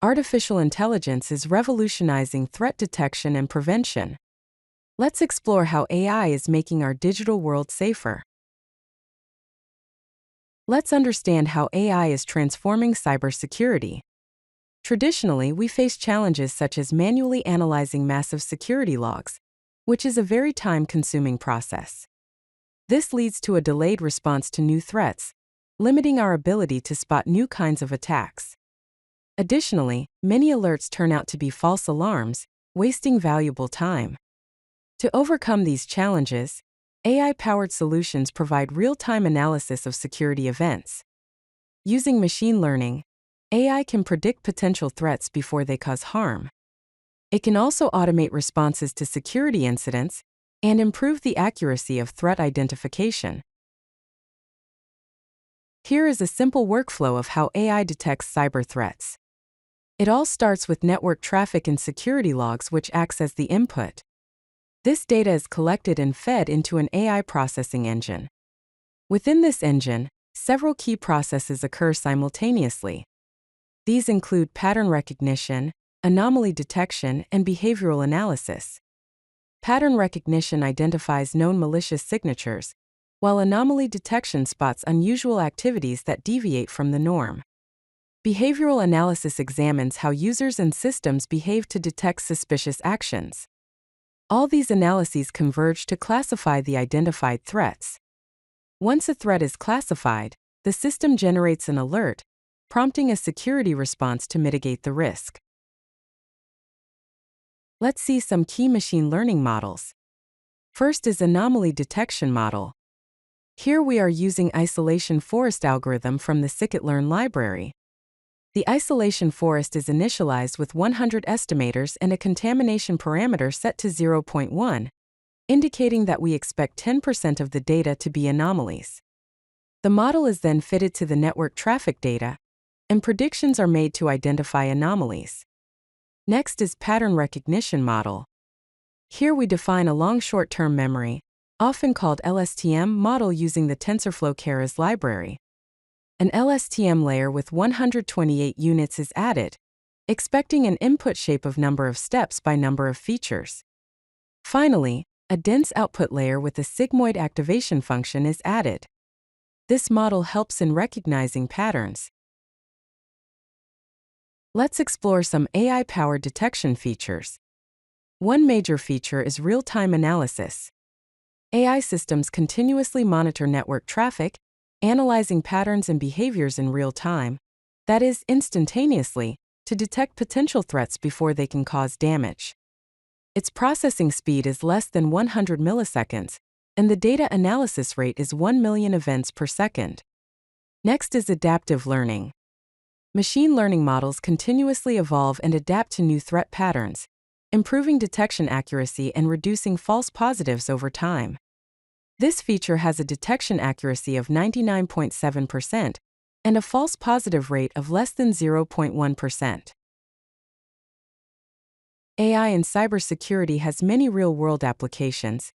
Artificial intelligence is revolutionizing threat detection and prevention. Let's explore how AI is making our digital world safer. Let's understand how AI is transforming cybersecurity. Traditionally, we face challenges such as manually analyzing massive security logs, which is a very time-consuming process. This leads to a delayed response to new threats, limiting our ability to spot new kinds of attacks. Additionally, many alerts turn out to be false alarms, wasting valuable time. To overcome these challenges, AI-powered solutions provide real-time analysis of security events. Using machine learning, AI can predict potential threats before they cause harm. It can also automate responses to security incidents and improve the accuracy of threat identification. Here is a simple workflow of how AI detects cyber threats. It all starts with network traffic and security logs, which acts as the input. This data is collected and fed into an AI processing engine. Within this engine, several key processes occur simultaneously. These include pattern recognition, anomaly detection, and behavioral analysis. Pattern recognition identifies known malicious signatures, while anomaly detection spots unusual activities that deviate from the norm. Behavioral analysis examines how users and systems behave to detect suspicious actions. All these analyses converge to classify the identified threats. Once a threat is classified, the system generates an alert, prompting a security response to mitigate the risk. Let's see some key machine learning models. First is anomaly detection model. Here we are using isolation forest algorithm from the scikit-learn library. The isolation forest is initialized with 100 estimators and a contamination parameter set to 0.1, indicating that we expect 10% of the data to be anomalies. The model is then fitted to the network traffic data, and predictions are made to identify anomalies. Next is pattern recognition model. Here we define a long short-term memory, often called LSTM model using the TensorFlow Keras library. An LSTM layer with 128 units is added, expecting an input shape of number of steps by number of features. Finally, a dense output layer with a sigmoid activation function is added. This model helps in recognizing patterns. Let's explore some AI-powered detection features. One major feature is real-time analysis. AI systems continuously monitor network traffic, analyzing patterns and behaviors in real time, that is, instantaneously, to detect potential threats before they can cause damage. Its processing speed is less than 100 milliseconds, and the data analysis rate is 1 million events per second. Next is adaptive learning. Machine learning models continuously evolve and adapt to new threat patterns, improving detection accuracy and reducing false positives over time. This feature has a detection accuracy of 99.7% and a false positive rate of less than 0.1%. AI in cybersecurity has many real-world applications.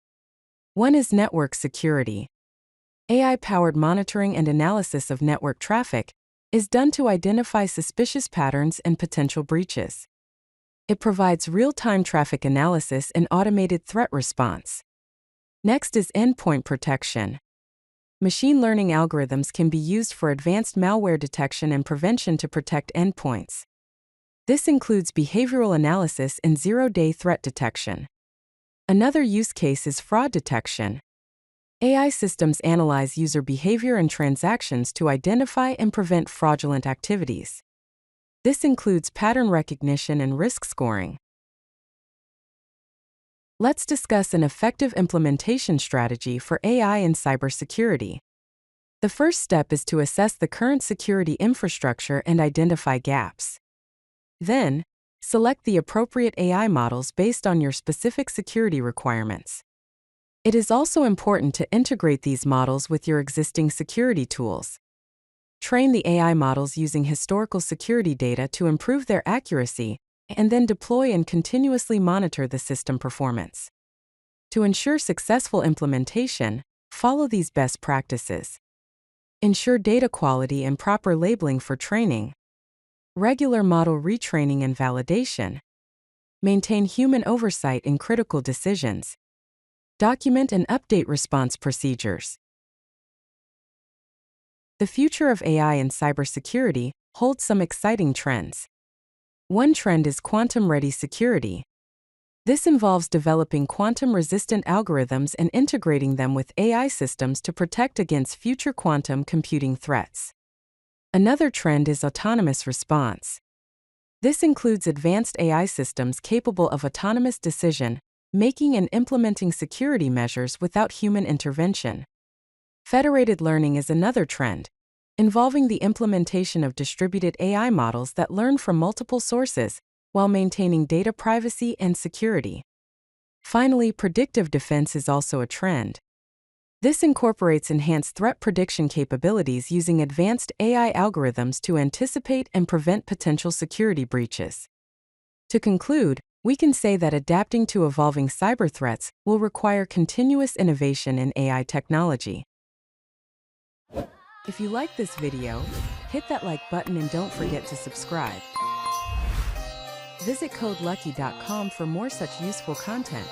One is network security. AI-powered monitoring and analysis of network traffic is done to identify suspicious patterns and potential breaches. It provides real-time traffic analysis and automated threat response. Next is endpoint protection. Machine learning algorithms can be used for advanced malware detection and prevention to protect endpoints. This includes behavioral analysis and zero-day threat detection. Another use case is fraud detection. AI systems analyze user behavior and transactions to identify and prevent fraudulent activities. This includes pattern recognition and risk scoring. Let's discuss an effective implementation strategy for AI in cybersecurity. The first step is to assess the current security infrastructure and identify gaps. Then, select the appropriate AI models based on your specific security requirements. It is also important to integrate these models with your existing security tools. Train the AI models using historical security data to improve their accuracy, and then deploy and continuously monitor the system performance. To ensure successful implementation, follow these best practices. Ensure data quality and proper labeling for training. regular model retraining and validation, maintain human oversight in critical decisions, document and update response procedures. The future of AI and cybersecurity holds some exciting trends. One trend is quantum-ready security. This involves developing quantum-resistant algorithms and integrating them with AI systems to protect against future quantum computing threats. Another trend is autonomous response. This includes advanced AI systems capable of autonomous decision making and implementing security measures without human intervention. Federated learning is another trend, involving the implementation of distributed AI models that learn from multiple sources while maintaining data privacy and security. Finally, predictive defense is also a trend. This incorporates enhanced threat prediction capabilities using advanced AI algorithms to anticipate and prevent potential security breaches. To conclude, we can say that adapting to evolving cyber threats will require continuous innovation in AI technology. If you like this video, hit that like button and don't forget to subscribe. Visit codelucky.com for more such useful content.